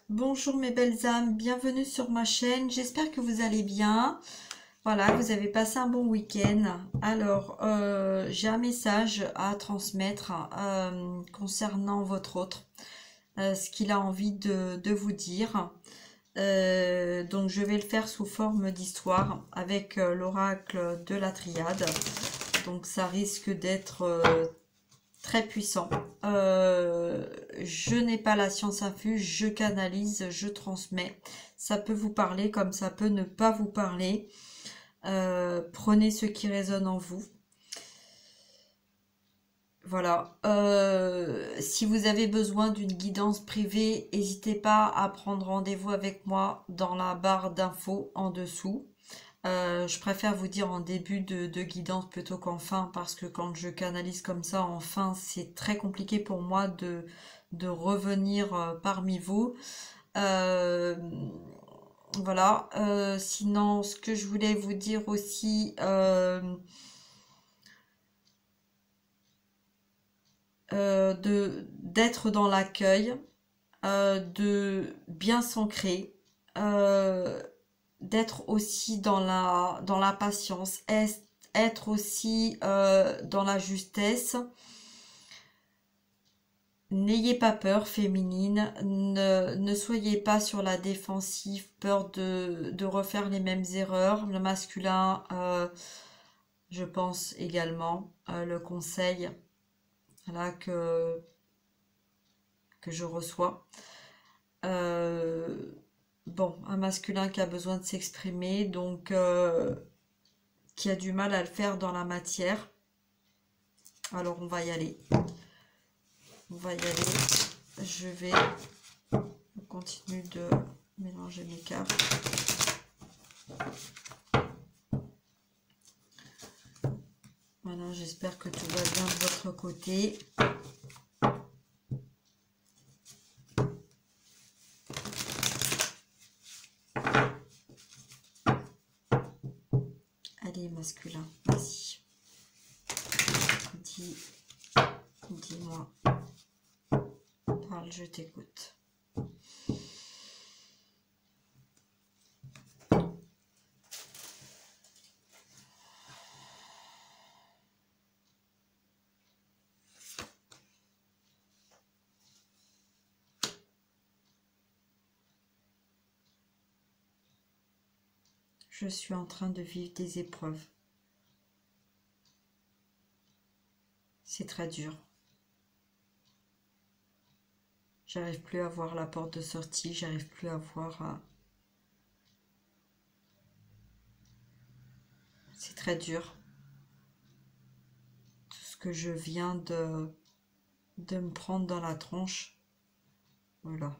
Bonjour mes belles âmes, bienvenue sur ma chaîne, j'espère que vous allez bien. Voilà, vous avez passé un bon week-end. Alors, j'ai un message à transmettre concernant votre autre, ce qu'il a envie de vous dire. Donc, je vais le faire sous forme d'histoire avec l'oracle de la triade. Donc, ça risque d'être très puissant. Je n'ai pas la science infuse, je canalise, je transmets. Ça peut vous parler comme ça peut ne pas vous parler. Prenez ce qui résonne en vous. Voilà. Si vous avez besoin d'une guidance privée, n'hésitez pas à prendre rendez-vous avec moi dans la barre d'infos en dessous. Je préfère vous dire en début de guidance plutôt qu'en fin, parce que quand je canalise comme ça en fin, c'est très compliqué pour moi de revenir parmi vous. Euh, voilà. Sinon, ce que je voulais vous dire aussi, d'être dans l'accueil, de bien s'ancrer, euh, d'être aussi dans la patience, être aussi dans la justesse. N'ayez pas peur, féminine, ne soyez pas sur la défensive, peur de refaire les mêmes erreurs. Le masculin, je pense également, le conseil là, que je reçois. Euh, bon, un masculin qui a besoin de s'exprimer, donc qui a du mal à le faire dans la matière. Alors on va y aller. On va y aller. Je vais continuer de mélanger mes cartes. Voilà, j'espère que tout va bien de votre côté. Allez, masculin, vas-y. Dis-moi. Parle, je t'écoute. Je suis en train de vivre des épreuves. C'est très dur. J'arrive plus à voir la porte de sortie, j'arrive plus à voir... C'est très dur. Tout ce que je viens de me prendre dans la tronche. Voilà.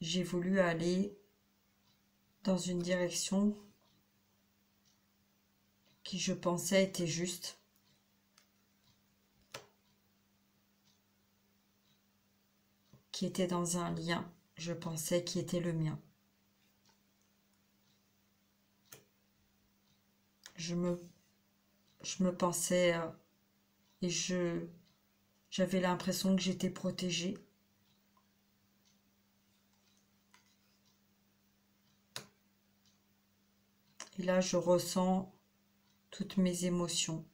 J'ai voulu aller dans une direction qui je pensais était juste. Qui était dans un lien, je pensais, qui était le mien. Je me pensais et j'avais l'impression que j'étais protégée. Et là, je ressens toutes mes émotions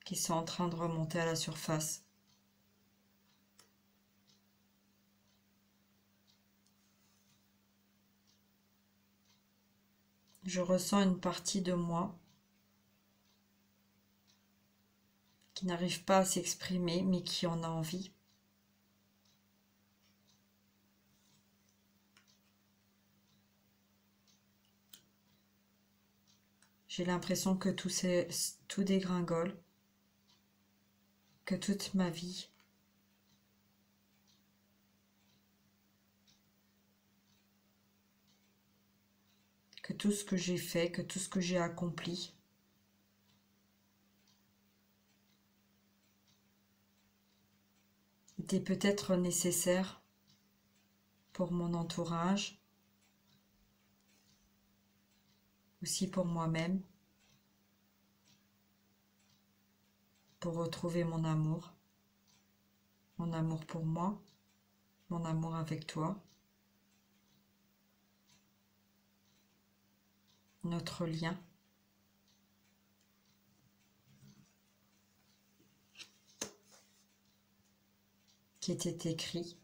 qui sont en train de remonter à la surface. Je ressens une partie de moi qui n'arrive pas à s'exprimer, mais qui en a envie. J'ai l'impression que tout dégringole, que toute ma vie que tout ce que j'ai fait, que tout ce que j'ai accompli était peut-être nécessaire pour mon entourage, aussi pour moi-même, pour retrouver mon amour pour moi, mon amour avec toi, notre lien. Qui était écrit.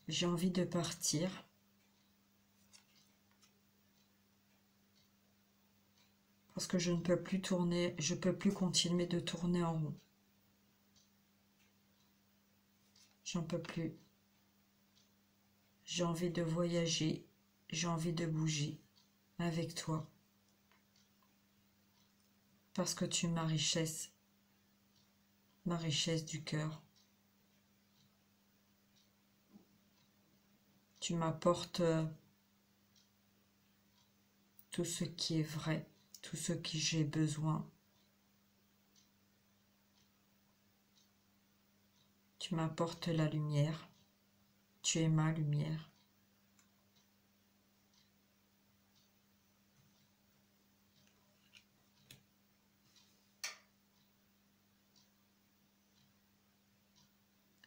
J'ai envie de partir. Parce que je ne peux plus tourner, je peux plus continuer de tourner en rond. J'en peux plus. J'ai envie de voyager, j'ai envie de bouger avec toi. Parce que tu es ma richesse du cœur. Tu m'apportes tout ce qui est vrai, tout ce que j'ai besoin. Tu m'apportes la lumière. Tu es ma lumière.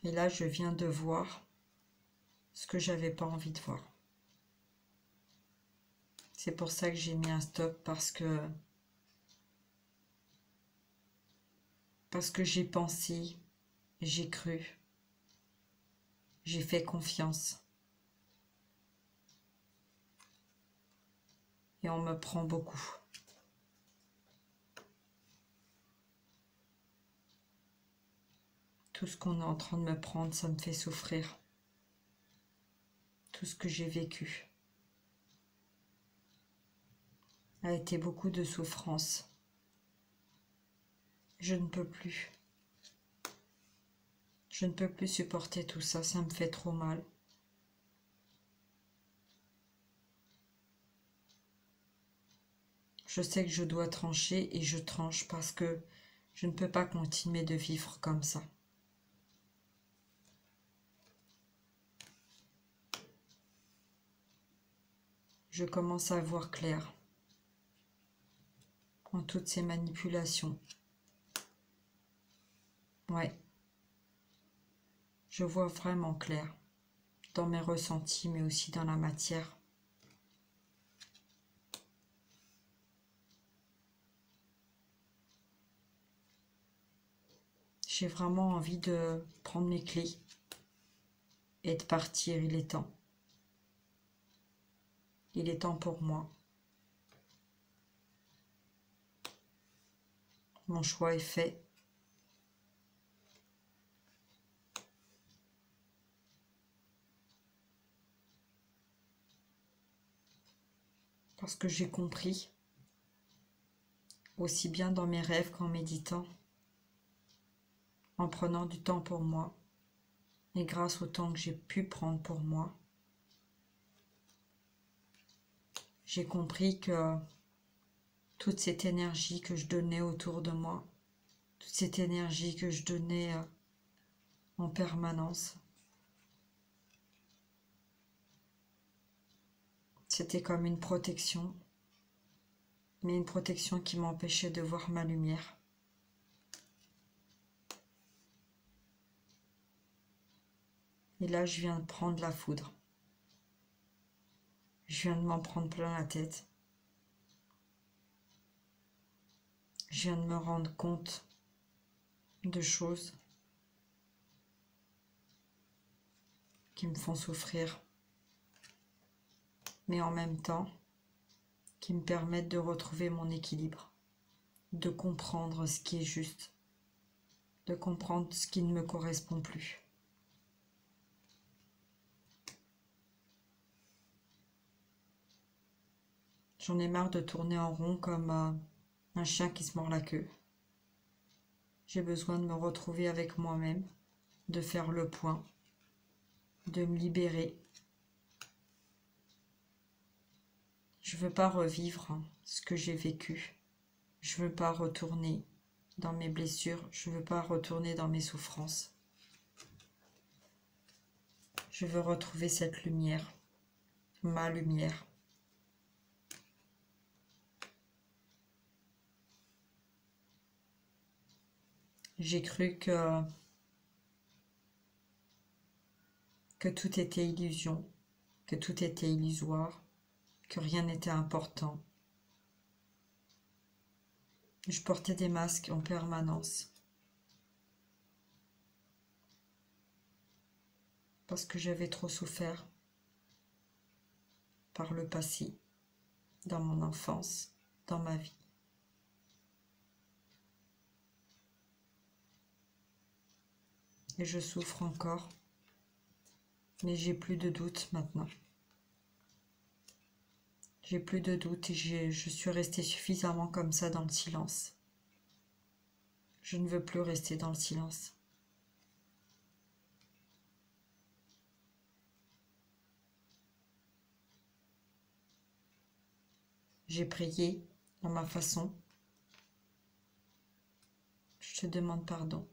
Et là, je viens de voir ce que j'avais pas envie de voir. C'est pour ça que j'ai mis un stop, parce que j'ai pensé, j'ai cru, j'ai fait confiance. Et on me prend beaucoup. Tout ce qu'on est en train de me prendre, ça me fait souffrir. Tout ce que j'ai vécu a été beaucoup de souffrance. Je ne peux plus. Je ne peux plus supporter tout ça, ça me fait trop mal. Je sais que je dois trancher et je tranche parce que je ne peux pas continuer de vivre comme ça. Je commence à voir clair en toutes ces manipulations. Ouais, je vois vraiment clair dans mes ressentis, mais aussi dans la matière. J'ai vraiment envie de prendre mes clés et de partir, il est temps. Il est temps pour moi. Mon choix est fait. Parce que j'ai compris, aussi bien dans mes rêves qu'en méditant, en prenant du temps pour moi, et grâce au temps que j'ai pu prendre pour moi, j'ai compris que toute cette énergie que je donnais autour de moi, toute cette énergie que je donnais en permanence, c'était comme une protection, mais une protection qui m'empêchait de voir ma lumière. Et là, je viens de prendre la foudre. Je viens de m'en prendre plein la tête. Je viens de me rendre compte de choses qui me font souffrir, mais en même temps, qui me permettent de retrouver mon équilibre, de comprendre ce qui est juste, de comprendre ce qui ne me correspond plus. J'en ai marre de tourner en rond comme un chien qui se mord la queue. J'ai besoin de me retrouver avec moi-même, de faire le point, de me libérer. Je ne veux pas revivre ce que j'ai vécu. Je veux pas retourner dans mes blessures, je veux pas retourner dans mes souffrances. Je veux retrouver cette lumière, ma lumière. J'ai cru que tout était illusion, que tout était illusoire, que rien n'était important. Je portais des masques en permanence parce que j'avais trop souffert par le passé, dans mon enfance, dans ma vie. Et je souffre encore, mais j'ai plus de doute maintenant. J'ai plus de doute et je suis restée suffisamment comme ça dans le silence. Je ne veux plus rester dans le silence. J'ai prié à ma façon. Je te demande pardon.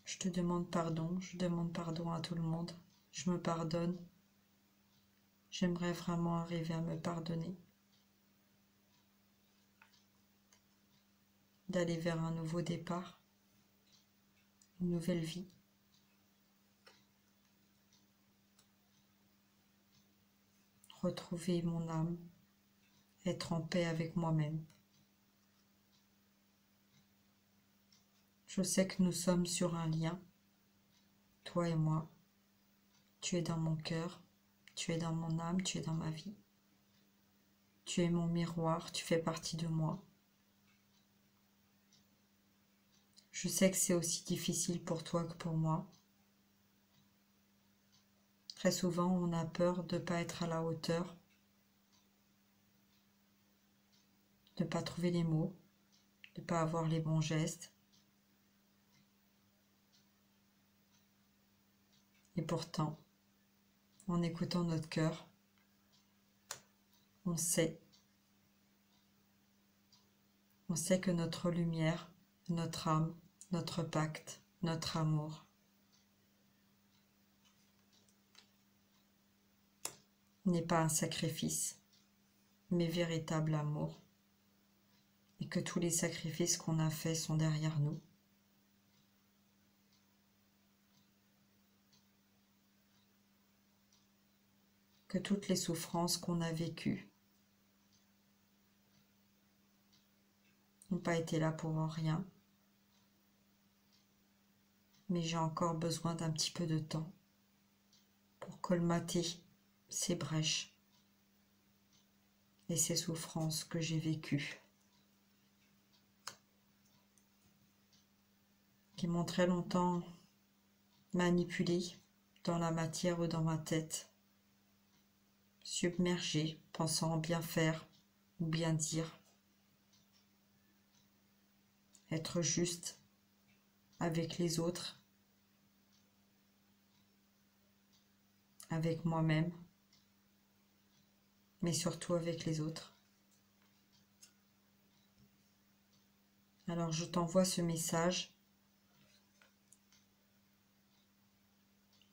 Je te demande pardon, je demande pardon à tout le monde. Je me pardonne. J'aimerais vraiment arriver à me pardonner. D'aller vers un nouveau départ, une nouvelle vie. Retrouver mon âme, être en paix avec moi-même. Je sais que nous sommes sur un lien, toi et moi. Tu es dans mon cœur, tu es dans mon âme, tu es dans ma vie. Tu es mon miroir, tu fais partie de moi. Je sais que c'est aussi difficile pour toi que pour moi. Très souvent, on a peur de ne pas être à la hauteur, de ne pas trouver les mots, de ne pas avoir les bons gestes. Et pourtant, en écoutant notre cœur, on sait que notre lumière, notre âme, notre pacte, notre amour n'est pas un sacrifice, mais véritable amour. Et que tous les sacrifices qu'on a faits sont derrière nous. Que toutes les souffrances qu'on a vécues n'ont pas été là pour rien. Mais j'ai encore besoin d'un petit peu de temps pour colmater ces brèches et ces souffrances que j'ai vécues, qui m'ont très longtemps manipulée dans la matière ou dans ma tête, submergée, pensant bien faire ou bien dire, être juste avec les autres, avec moi-même, mais surtout avec les autres. Alors je t'envoie ce message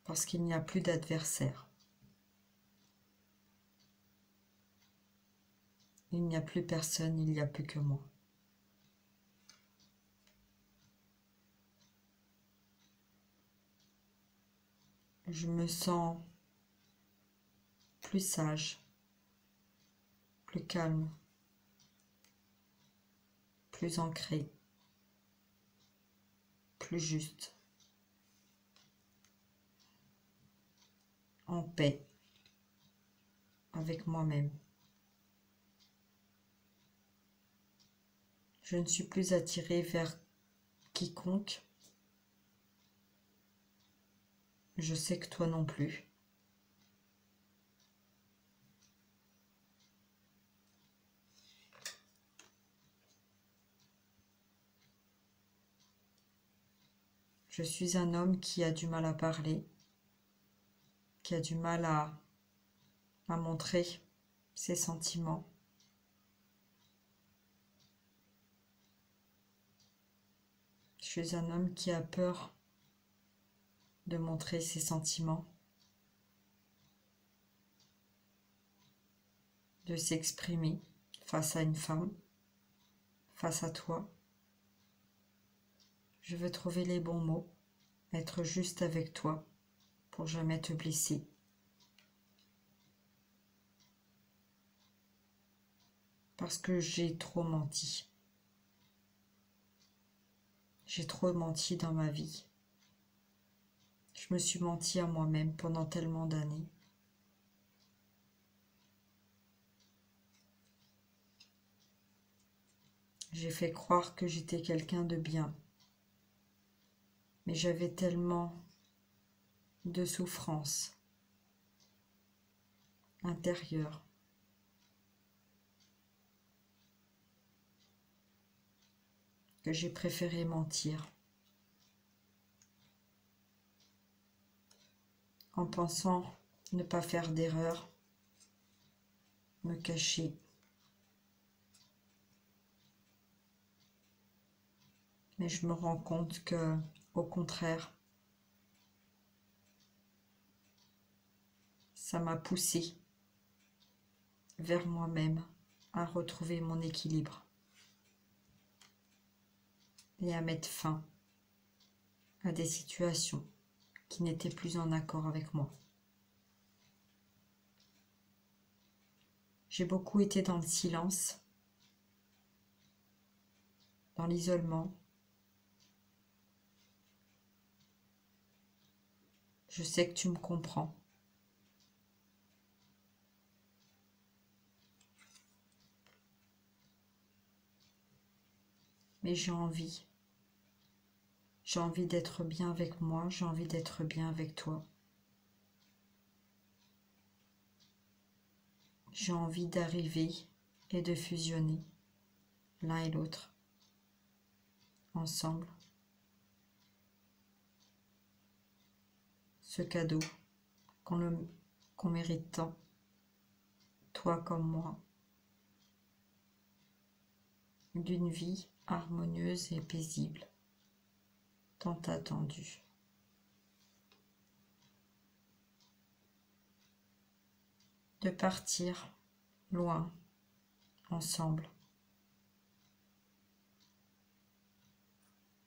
parce qu'il n'y a plus d'adversaire. Il n'y a plus personne, il n'y a plus que moi. Je me sens plus sage, plus calme, plus ancré, plus juste, en paix avec moi-même. Je ne suis plus attirée vers quiconque. Je sais que toi non plus. Je suis un homme qui a du mal à parler, qui a du mal à montrer ses sentiments. Je suis un homme qui a peur de montrer ses sentiments, de s'exprimer face à une femme, face à toi. Je veux trouver les bons mots, être juste avec toi pour jamais te blesser. Parce que j'ai trop menti. J'ai trop menti dans ma vie. Je me suis menti à moi-même pendant tellement d'années. J'ai fait croire que j'étais quelqu'un de bien. Mais j'avais tellement de souffrance intérieure que j'ai préféré mentir en pensant ne pas faire d'erreur, me cacher. Mais je me rends compte que, au contraire, ça m'a poussé vers moi-même à retrouver mon équilibre et à mettre fin à des situations qui n'étaient plus en accord avec moi. J'ai beaucoup été dans le silence, dans l'isolement. Je sais que tu me comprends. Mais j'ai envie. J'ai envie d'être bien avec moi, j'ai envie d'être bien avec toi. J'ai envie d'arriver et de fusionner l'un et l'autre, ensemble. Ce cadeau qu'on mérite tant, toi comme moi, d'une vie harmonieuse et paisible, tant attendue. De partir loin, ensemble,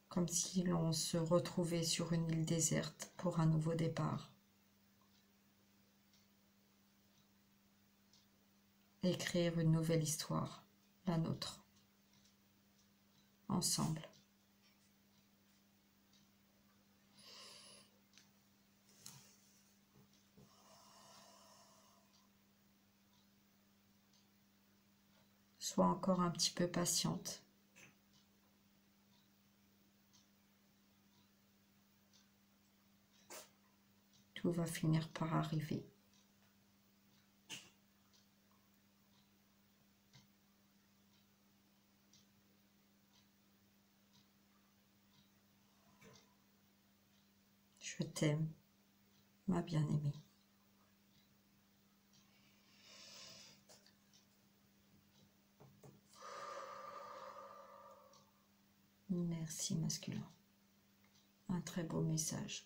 comme si l'on se retrouvait sur une île déserte pour un nouveau départ. Écrire une nouvelle histoire, la nôtre, ensemble. Sois encore un petit peu patiente. Tout va finir par arriver. Je t'aime, ma bien-aimée. Merci masculin. Un très beau message.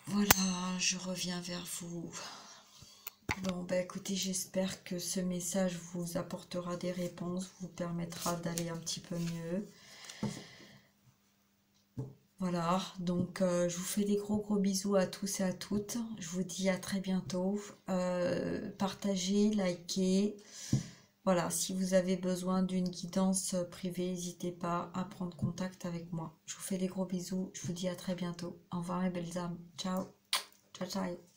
Voilà, je reviens vers vous. Bon, bah écoutez, j'espère que ce message vous apportera des réponses, vous permettra d'aller un petit peu mieux. Voilà, donc je vous fais des gros bisous à tous et à toutes. Je vous dis à très bientôt. Partagez, likez. Voilà, si vous avez besoin d'une guidance privée, n'hésitez pas à prendre contact avec moi. Je vous fais des gros bisous. Je vous dis à très bientôt. Au revoir mes belles âmes. Ciao. Ciao, ciao.